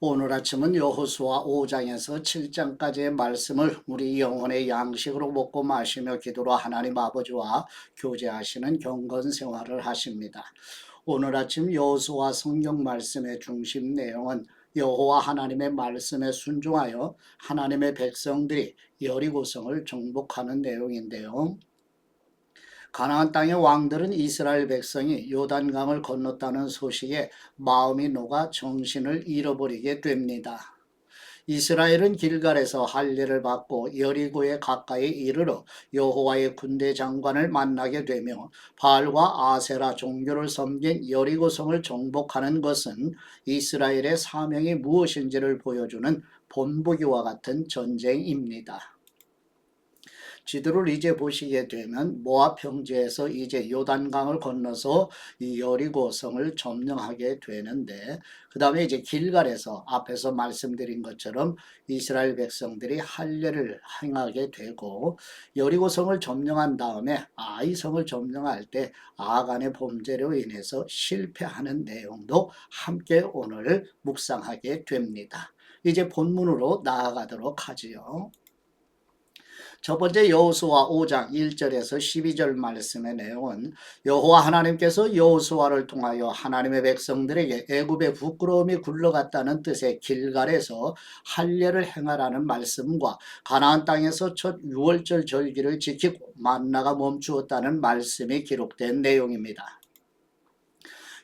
오늘 아침은 여호수아 5장에서 7장까지의 말씀을 우리 영혼의 양식으로 먹고 마시며 기도로 하나님 아버지와 교제하시는 경건 생활을 하십니다. 오늘 아침 여호수아 성경 말씀의 중심 내용은 여호와 하나님의 말씀에 순종하여 하나님의 백성들이 여리고성을 정복하는 내용인데요. 가나안 땅의 왕들은 이스라엘 백성이 요단강을 건넜다는 소식에 마음이 녹아 정신을 잃어버리게 됩니다. 이스라엘은 길갈에서 할례를 받고 여리고에 가까이 이르러 여호와의 군대 장관을 만나게 되며 바알과 아세라 종교를 섬긴 여리고성을 정복하는 것은 이스라엘의 사명이 무엇인지를 보여주는 본보기와 같은 전쟁입니다. 지도를 이제 보시게 되면 모압 평지에서 이제 요단강을 건너서 이 여리고성을 점령하게 되는데, 그 다음에 이제 길갈에서 앞에서 말씀드린 것처럼 이스라엘 백성들이 할례를 행하게 되고, 여리고성을 점령한 다음에 아이성을 점령할 때 아간의 범죄로 인해서 실패하는 내용도 함께 오늘 묵상하게 됩니다. 이제 본문으로 나아가도록 하지요. 첫 번째 여호수아 5장 1절에서 12절 말씀의 내용은 여호와 하나님께서 여호수아를 통하여 하나님의 백성들에게 애굽의 부끄러움이 굴러갔다는 뜻의 길갈에서 할례를 행하라는 말씀과 가나안 땅에서 첫 유월절 절기를 지키고 만나가 멈추었다는 말씀이 기록된 내용입니다.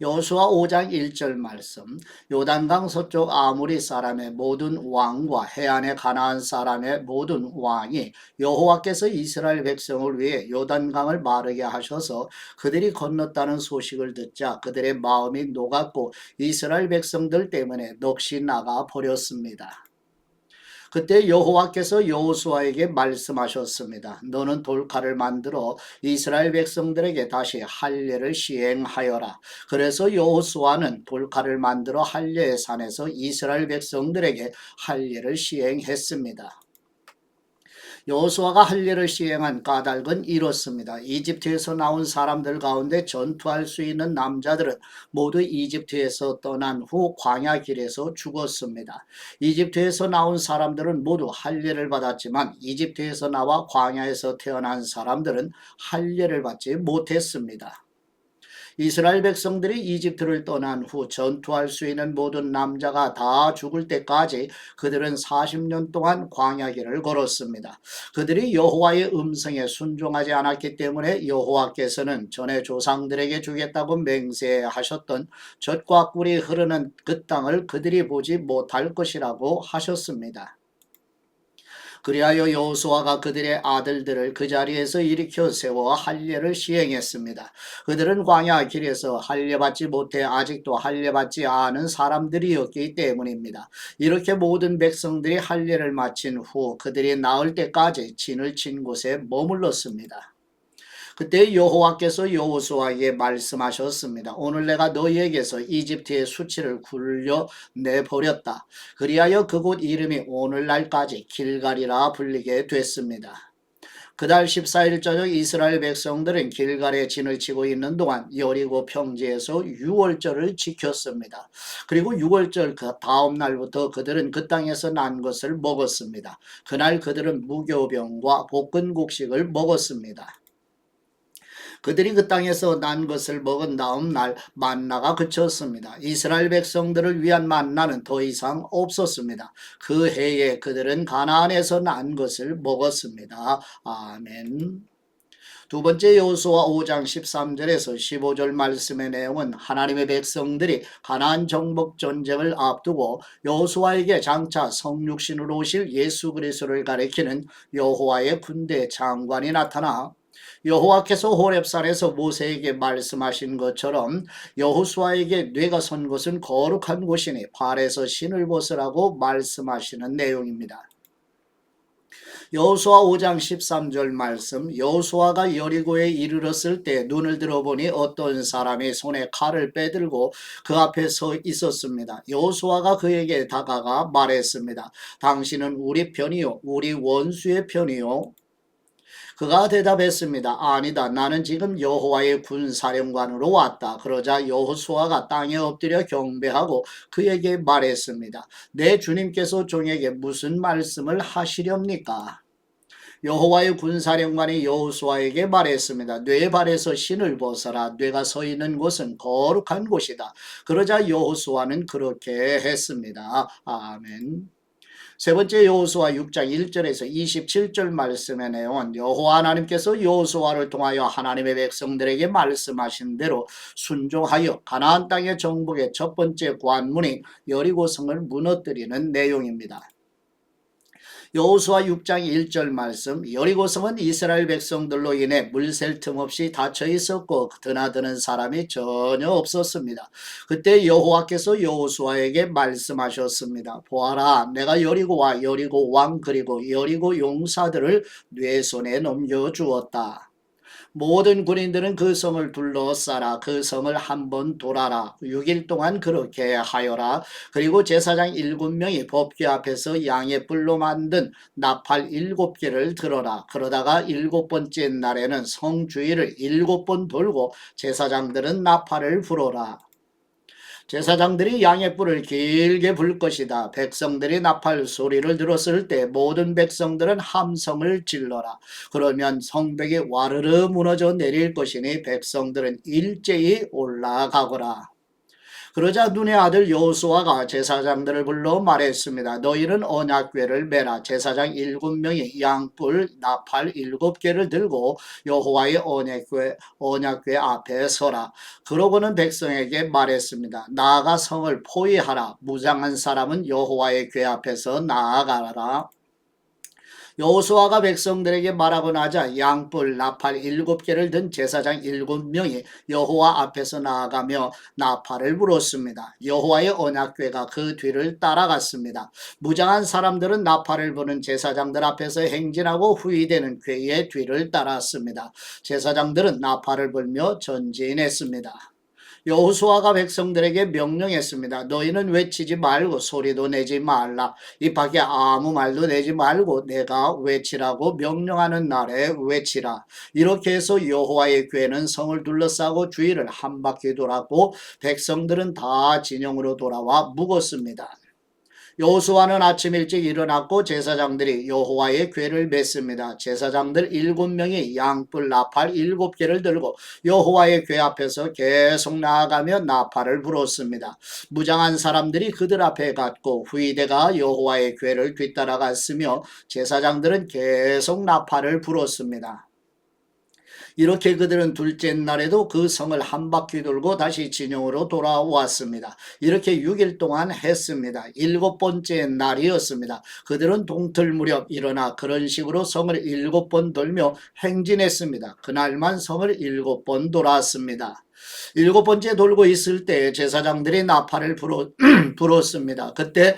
여호수아 5장 1절 말씀, 요단강 서쪽 아모리 사람의 모든 왕과 해안의 가나안 사람의 모든 왕이 여호와께서 이스라엘 백성을 위해 요단강을 마르게 하셔서 그들이 건넜다는 소식을 듣자 그들의 마음이 녹았고 이스라엘 백성들 때문에 넋이 나가 버렸습니다. 그때 여호와께서 여호수아에게 말씀하셨습니다. 너는 돌칼을 만들어 이스라엘 백성들에게 다시 할례를 시행하여라. 그래서 여호수아는 돌칼을 만들어 할례의 산에서 이스라엘 백성들에게 할례를 시행했습니다. 여호수아가 할례를 시행한 까닭은 이렇습니다. 이집트에서 나온 사람들 가운데 전투할 수 있는 남자들은 모두 이집트에서 떠난 후 광야 길에서 죽었습니다. 이집트에서 나온 사람들은 모두 할례를 받았지만 이집트에서 나와 광야에서 태어난 사람들은 할례를 받지 못했습니다. 이스라엘 백성들이 이집트를 떠난 후 전투할 수 있는 모든 남자가 다 죽을 때까지 그들은 40년 동안 광야길을 걸었습니다. 그들이 여호와의 음성에 순종하지 않았기 때문에 여호와께서는 전에 조상들에게 주겠다고 맹세하셨던 젖과 꿀이 흐르는 그 땅을 그들이 보지 못할 것이라고 하셨습니다. 그리하여 여호수아가 그들의 아들들을 그 자리에서 일으켜 세워 할례를 시행했습니다. 그들은 광야 길에서 할례 받지 못해 아직도 할례 받지 않은 사람들이었기 때문입니다. 이렇게 모든 백성들이 할례를 마친 후 그들이 나을 때까지 진을 친 곳에 머물렀습니다. 그때 여호와께서 여호수아에게 말씀하셨습니다. 오늘 내가 너희에게서 이집트의 수치를 굴려 내버렸다. 그리하여 그곳 이름이 오늘날까지 길갈이라 불리게 됐습니다. 그달 14일 저녁 이스라엘 백성들은 길갈에 진을 치고 있는 동안 여리고 평지에서 유월절을 지켰습니다. 그리고 유월절 그 다음 날부터 그들은 그 땅에서 난 것을 먹었습니다. 그날 그들은 무교병과 볶은 곡식을 먹었습니다. 그들이 그 땅에서 난 것을 먹은 다음 날 만나가 그쳤습니다. 이스라엘 백성들을 위한 만나는 더 이상 없었습니다. 그 해에 그들은 가나안에서 난 것을 먹었습니다. 아멘. 두 번째 여호수아 5장 13절에서 15절 말씀의 내용은 하나님의 백성들이 가나안 정복 전쟁을 앞두고 여호수아에게 장차 성육신으로 오실 예수 그리스도를 가리키는 여호와의 군대 장관이 나타나 여호와께서 호렙산에서 모세에게 말씀하신 것처럼 여호수아에게 뇌가 선 곳은 거룩한 곳이니 발에서 신을 벗으라고 말씀하시는 내용입니다. 여호수아 5장 13절 말씀, 여호수아가 여리고에 이르렀을 때 눈을 들어보니 어떤 사람이 손에 칼을 빼들고 그 앞에 서 있었습니다. 여호수아가 그에게 다가가 말했습니다. 당신은 우리 편이요 우리 원수의 편이요. 그가 대답했습니다. 아니다. 나는 지금 여호와의 군사령관으로 왔다. 그러자 여호수아가 땅에 엎드려 경배하고 그에게 말했습니다. 내 주님께서 종에게 무슨 말씀을 하시렵니까? 여호와의 군사령관이 여호수아에게 말했습니다. 뇌 발에서 신을 벗어라. 뇌가 서 있는 곳은 거룩한 곳이다. 그러자 여호수아는 그렇게 했습니다. 아멘. 세 번째 여호수아 6장 1절에서 27절 말씀의 내용은 여호와 하나님께서 여호수아를 통하여 하나님의 백성들에게 말씀하신 대로 순종하여 가나안 땅의 정복의 첫 번째 관문인 여리고성을 무너뜨리는 내용입니다. 여호수아 6장 1절 말씀, 여리고성은 이스라엘 백성들로 인해 물샐 틈 없이 닫혀 있었고 드나드는 사람이 전혀 없었습니다. 그때 여호와께서 여호수아에게 말씀하셨습니다. 보아라, 내가 여리고와 여리고 왕 그리고 여리고 용사들을 네 손에 넘겨주었다. 모든 군인들은 그 성을 둘러싸라. 그 성을 한번 돌아라. 6일 동안 그렇게 하여라. 그리고 제사장 7명이 법궤 앞에서 양의 뿔로 만든 나팔 7개를 들어라. 그러다가 7번째 날에는 성 주위를 7번 돌고 제사장들은 나팔을 불어라. 제사장들이 양의 뿔을 길게 불 것이다. 백성들이 나팔 소리를 들었을 때 모든 백성들은 함성을 질러라. 그러면 성벽이 와르르 무너져 내릴 것이니 백성들은 일제히 올라가거라. 그러자 눈의 아들 여호수아가 제사장들을 불러 말했습니다. 너희는 언약궤를 메라. 제사장 7명이 양뿔 나팔 7개를 들고 여호와의 언약궤 앞에 서라. 그러고는 백성에게 말했습니다. 나아가 성을 포위하라. 무장한 사람은 여호와의 궤 앞에서 나아가라. 여호수아가 백성들에게 말하고 나자 양뿔 나팔 7개를 든 제사장 7명이 여호와 앞에서 나아가며 나팔을 불었습니다. 여호와의 언약궤가 그 뒤를 따라갔습니다. 무장한 사람들은 나팔을 부는 제사장들 앞에서 행진하고 후위되는 궤의 뒤를 따랐습니다. 제사장들은 나팔을 불며 전진했습니다. 여호수아가 백성들에게 명령했습니다. 너희는 외치지 말고 소리도 내지 말라. 입 밖에 아무 말도 내지 말고 내가 외치라고 명령하는 날에 외치라. 이렇게 해서 여호와의 궤는 성을 둘러싸고 주위를 한 바퀴 돌았고 백성들은 다 진영으로 돌아와 묵었습니다. 여호수아는 아침 일찍 일어났고 제사장들이 여호와의 궤를 맸습니다. 제사장들 7명이 양뿔 나팔 7개를 들고 여호와의 궤 앞에서 계속 나아가며 나팔을 불었습니다. 무장한 사람들이 그들 앞에 갔고 후위대가 여호와의 궤를 뒤따라갔으며 제사장들은 계속 나팔을 불었습니다. 이렇게 그들은 둘째 날에도 그 성을 한 바퀴 돌고 다시 진영으로 돌아왔습니다. 이렇게 6일 동안 했습니다. 7번째 날이었습니다. 그들은 동틀 무렵 일어나 그런 식으로 성을 7번 돌며 행진했습니다. 그날만 성을 7번 돌았습니다. 7번째 돌고 있을 때 제사장들이 나팔을 불었습니다. 그때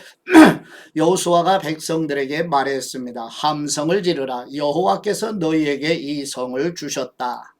여호수아가 백성들에게 말했습니다. 함성을 지르라. 여호와께서 너희에게 이 성을 주셨다.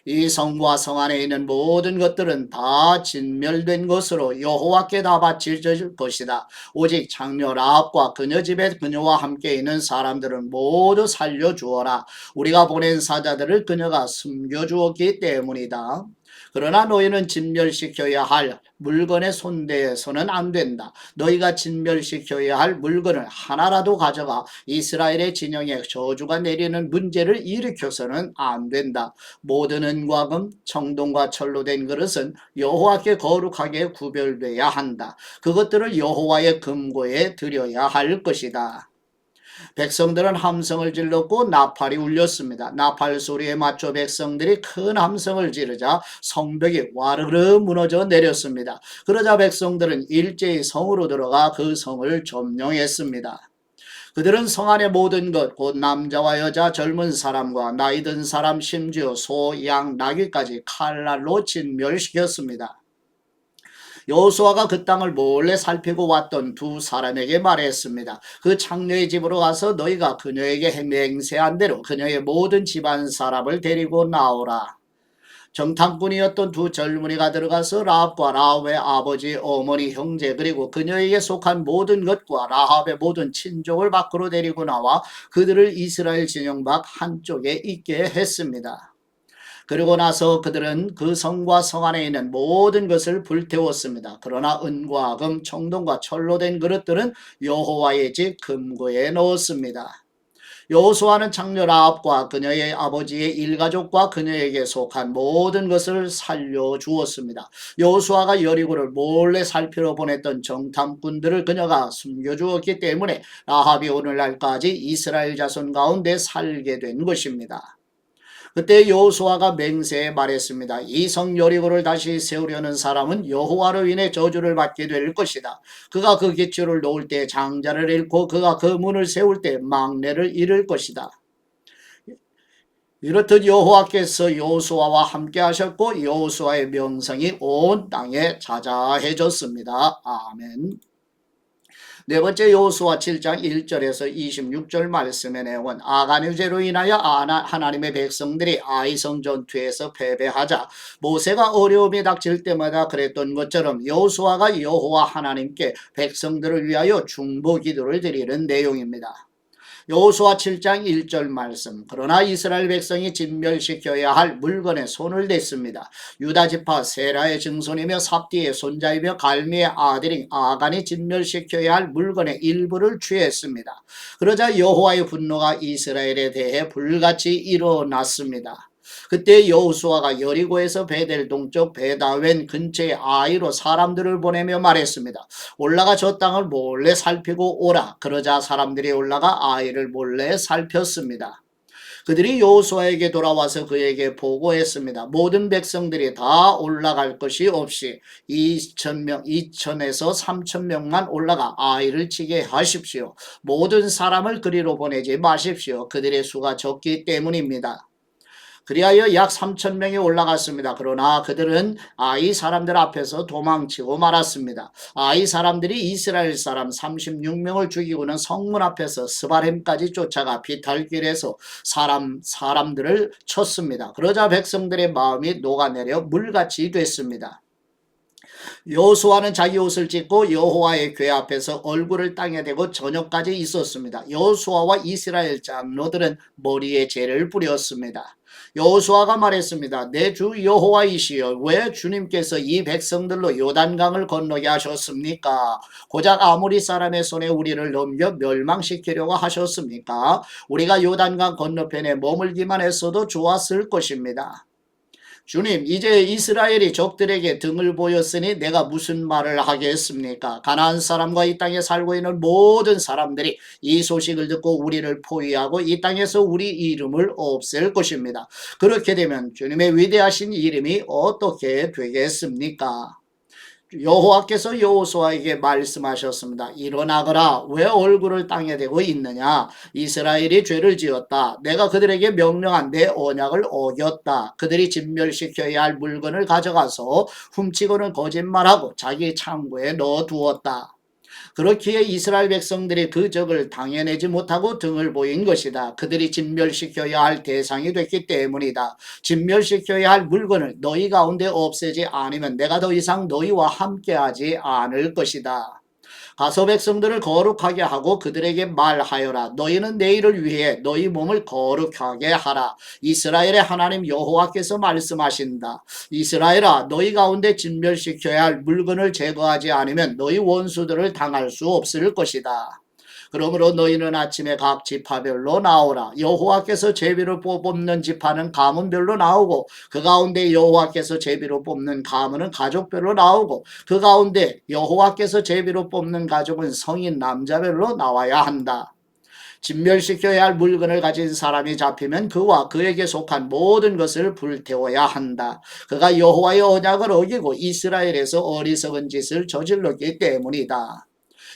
이 성과 성 안에 있는 모든 것들은 다 진멸된 것으로 여호와께 다 바칠 것이다. 오직 장녀 라합과 그녀 집에 그녀와 함께 있는 사람들은 모두 살려주어라. 우리가 보낸 사자들을 그녀가 숨겨주었기 때문이다. 그러나 너희는 진멸시켜야 할 물건에 손대서는 안 된다. 너희가 진멸시켜야 할 물건을 하나라도 가져가 이스라엘의 진영에 저주가 내리는 문제를 일으켜서는 안 된다. 모든 은과 금, 청동과 철로 된 그릇은 여호와께 거룩하게 구별돼야 한다. 그것들을 여호와의 금고에 드려야 할 것이다. 백성들은 함성을 질렀고 나팔이 울렸습니다. 나팔 소리에 맞춰 백성들이 큰 함성을 지르자 성벽이 와르르 무너져 내렸습니다. 그러자 백성들은 일제히 성으로 들어가 그 성을 점령했습니다. 그들은 성 안의 모든 것, 곧 남자와 여자, 젊은 사람과 나이 든 사람, 심지어 소, 양, 나귀까지 칼날로 진멸시켰습니다. 여호수아가 그 땅을 몰래 살피고 왔던 두 사람에게 말했습니다. 그 창녀의 집으로 가서 너희가 그녀에게 맹세한 대로 그녀의 모든 집안 사람을 데리고 나오라. 정탐꾼이었던 두 젊은이가 들어가서 라합과 라합의 아버지, 어머니, 형제 그리고 그녀에게 속한 모든 것과 라합의 모든 친족을 밖으로 데리고 나와 그들을 이스라엘 진영 밖 한쪽에 있게 했습니다. 그리고 나서 그들은 그 성과 성 안에 있는 모든 것을 불태웠습니다. 그러나 은과 금, 청동과 철로 된 그릇들은 여호와의 집 금고에 넣었습니다. 여호수아는 장녀 라합과 그녀의 아버지의 일가족과 그녀에게 속한 모든 것을 살려주었습니다. 여호수아가 여리고를 몰래 살피러 보냈던 정탐꾼들을 그녀가 숨겨주었기 때문에 라합이 오늘날까지 이스라엘 자손 가운데 살게 된 것입니다. 그때 여호수아가 맹세해 말했습니다. 이 성 여리고를 다시 세우려는 사람은 여호와로 인해 저주를 받게 될 것이다. 그가 그 기초를 놓을 때 장자를 잃고 그가 그 문을 세울 때 막내를 잃을 것이다. 이렇듯 여호와께서 여호수아와 함께 하셨고 여호수아의 명성이 온 땅에 자자해졌습니다. 아멘. 네 번째 여호수아 7장 1절에서 26절 말씀의 내용은 아간 유죄로 인하여 하나님의 백성들이 아이성 전투에서 패배하자 모세가 어려움이 닥칠 때마다 그랬던 것처럼 여호수아가 여호와 하나님께 백성들을 위하여 중보 기도를 드리는 내용입니다. 여호수아 7장 1절 말씀. 그러나 이스라엘 백성이 진멸시켜야 할 물건에 손을 댔습니다. 유다 지파 세라의 증손이며 삽디의 손자이며 갈미의 아들인 아간이 진멸시켜야 할 물건의 일부를 취했습니다. 그러자 여호와의 분노가 이스라엘에 대해 불같이 일어났습니다. 그때 여호수아가 여리고에서 베델 동쪽 베다웬 근처의 아이로 사람들을 보내며 말했습니다. 올라가 저 땅을 몰래 살피고 오라. 그러자 사람들이 올라가 아이를 몰래 살폈습니다. 그들이 여호수아에게 돌아와서 그에게 보고했습니다. 모든 백성들이 다 올라갈 것이 없이 2,000에서 3,000명만 올라가 아이를 치게 하십시오. 모든 사람을 그리로 보내지 마십시오. 그들의 수가 적기 때문입니다. 그리하여 약 3,000명이 올라갔습니다. 그러나 그들은 아이 사람들 앞에서 도망치고 말았습니다. 아이 사람들이 이스라엘 사람 36명을 죽이고는 성문 앞에서 스바렘까지 쫓아가 비탈길에서 사람들을 쳤습니다. 그러자 백성들의 마음이 녹아내려 물같이 됐습니다. 여호수아는 자기 옷을 찢고 여호와의 궤 앞에서 얼굴을 땅에 대고 저녁까지 있었습니다. 여호수아와 이스라엘 장로들은 머리에 재를 뿌렸습니다. 여호수아가 말했습니다. 내 주 여호와이시여 왜 주님께서 이 백성들로 요단강을 건너게 하셨습니까? 고작 아모리 사람의 손에 우리를 넘겨 멸망시키려고 하셨습니까? 우리가 요단강 건너편에 머물기만 했어도 좋았을 것입니다. 주님, 이제 이스라엘이 적들에게 등을 보였으니 내가 무슨 말을 하겠습니까? 가나안 사람과 이 땅에 살고 있는 모든 사람들이 이 소식을 듣고 우리를 포위하고 이 땅에서 우리 이름을 없앨 것입니다. 그렇게 되면 주님의 위대하신 이름이 어떻게 되겠습니까? 여호와께서 여호수아에게 말씀하셨습니다. 일어나거라. 왜 얼굴을 땅에 대고 있느냐? 이스라엘이 죄를 지었다. 내가 그들에게 명령한 내 언약을 어겼다. 그들이 진멸시켜야 할 물건을 가져가서 훔치고는 거짓말하고 자기 창고에 넣어두었다. 그렇기에 이스라엘 백성들이 그 적을 당해내지 못하고 등을 보인 것이다. 그들이 진멸시켜야 할 대상이 됐기 때문이다. 진멸시켜야 할 물건을 너희 가운데 없애지 않으면 내가 더 이상 너희와 함께하지 않을 것이다. 가서 백성들을 거룩하게 하고 그들에게 말하여라. 너희는 내일을 위해 너희 몸을 거룩하게 하라. 이스라엘의 하나님 여호와께서 말씀하신다. 이스라엘아, 너희 가운데 진멸시켜야 할 물건을 제거하지 않으면 너희 원수들을 당할 수 없을 것이다. 그러므로 너희는 아침에 각 지파별로 나오라. 여호와께서 제비로 뽑는 지파는 가문별로 나오고 그 가운데 여호와께서 제비로 뽑는 가문은 가족별로 나오고 그 가운데 여호와께서 제비로 뽑는 가족은 성인 남자별로 나와야 한다. 진멸시켜야 할 물건을 가진 사람이 잡히면 그와 그에게 속한 모든 것을 불태워야 한다. 그가 여호와의 언약을 어기고 이스라엘에서 어리석은 짓을 저질렀기 때문이다.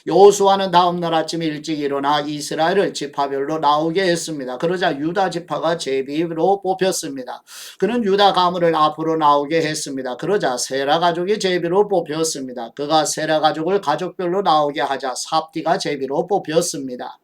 여호수아는 다음날 아침 일찍 일어나 이스라엘을 지파별로 나오게 했습니다. 그러자 유다 지파가 제비로 뽑혔습니다. 그는 유다 가문을 앞으로 나오게 했습니다. 그러자 세라 가족이 제비로 뽑혔습니다. 그가 세라 가족을 가족별로 나오게 하자 삽디가 제비로 뽑혔습니다.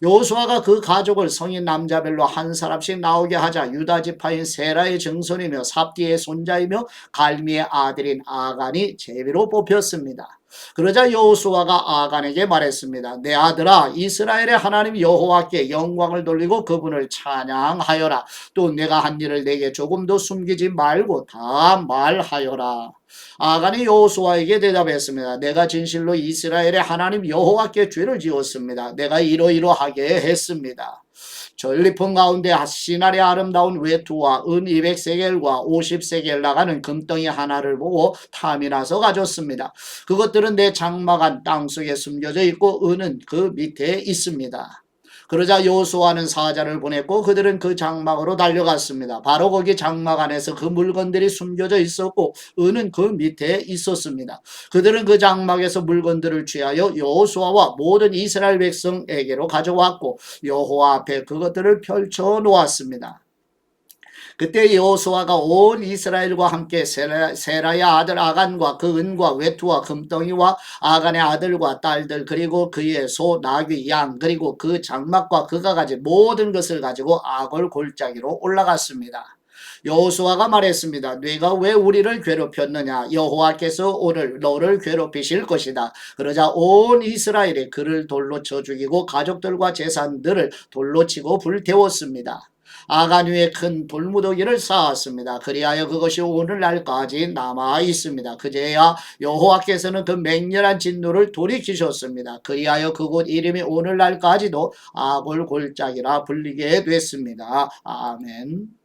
여호수아가 그 가족을 성인 남자별로 한 사람씩 나오게 하자 유다 지파인 세라의 증손이며 삽디의 손자이며 갈미의 아들인 아간이 제비로 뽑혔습니다. 그러자 여호수아가 아간에게 말했습니다. 내 아들아, 이스라엘의 하나님 여호와께 영광을 돌리고 그분을 찬양하여라. 또 내가 한 일을 내게 조금도 숨기지 말고 다 말하여라. 아간이 여호수아에게 대답했습니다. 내가 진실로 이스라엘의 하나님 여호와께 죄를 지었습니다. 내가 이러이러하게 했습니다. 전리품 가운데 시날의 아름다운 외투와 은 200세겔과 50세겔 나가는 금덩이 하나를 보고 탐이 나서 가졌습니다. 그것들은 내 장막 안 땅속에 숨겨져 있고 은은 그 밑에 있습니다. 그러자 여호수아는 사자를 보냈고 그들은 그 장막으로 달려갔습니다. 바로 거기 장막 안에서 그 물건들이 숨겨져 있었고 은은 그 밑에 있었습니다. 그들은 그 장막에서 물건들을 취하여 여호수아와 모든 이스라엘 백성에게로 가져왔고 여호와 앞에 그것들을 펼쳐 놓았습니다. 그때 여호수아가 온 이스라엘과 함께 세라의 아들 아간과 그 은과 외투와 금덩이와 아간의 아들과 딸들 그리고 그의 소, 나귀, 양 그리고 그 장막과 그가 가진 모든 것을 가지고 아골 골짜기로 올라갔습니다. 여호수아가 말했습니다. 네가 왜 우리를 괴롭혔느냐? 여호와께서 오늘 너를 괴롭히실 것이다. 그러자 온 이스라엘이 그를 돌로 쳐 죽이고 가족들과 재산들을 돌로 치고 불태웠습니다. 아간 위에 큰 돌무더기를 쌓았습니다. 그리하여 그것이 오늘날까지 남아 있습니다. 그제야 여호와께서는 그 맹렬한 진노를 돌이키셨습니다. 그리하여 그곳 이름이 오늘날까지도 아골 골짜기라 불리게 됐습니다. 아멘.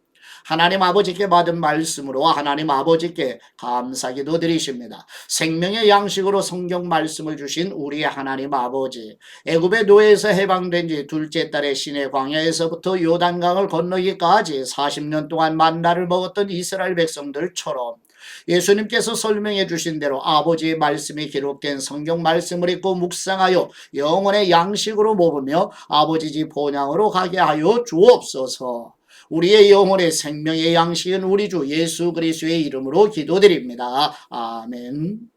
하나님 아버지께 받은 말씀으로 하나님 아버지께 감사기도 드리십니다. 생명의 양식으로 성경 말씀을 주신 우리 하나님 아버지, 애굽의 노예에서 해방된 지 둘째 달의 시내 광야에서부터 요단강을 건너기까지 40년 동안 만나를 먹었던 이스라엘 백성들처럼 예수님께서 설명해 주신 대로 아버지의 말씀이 기록된 성경 말씀을 읽고 묵상하여 영혼의 양식으로 먹으며 아버지 집 본향으로 가게 하여 주옵소서. 우리의 영혼의 생명의 양식은 우리 주 예수 그리스도의 이름으로 기도드립니다. 아멘.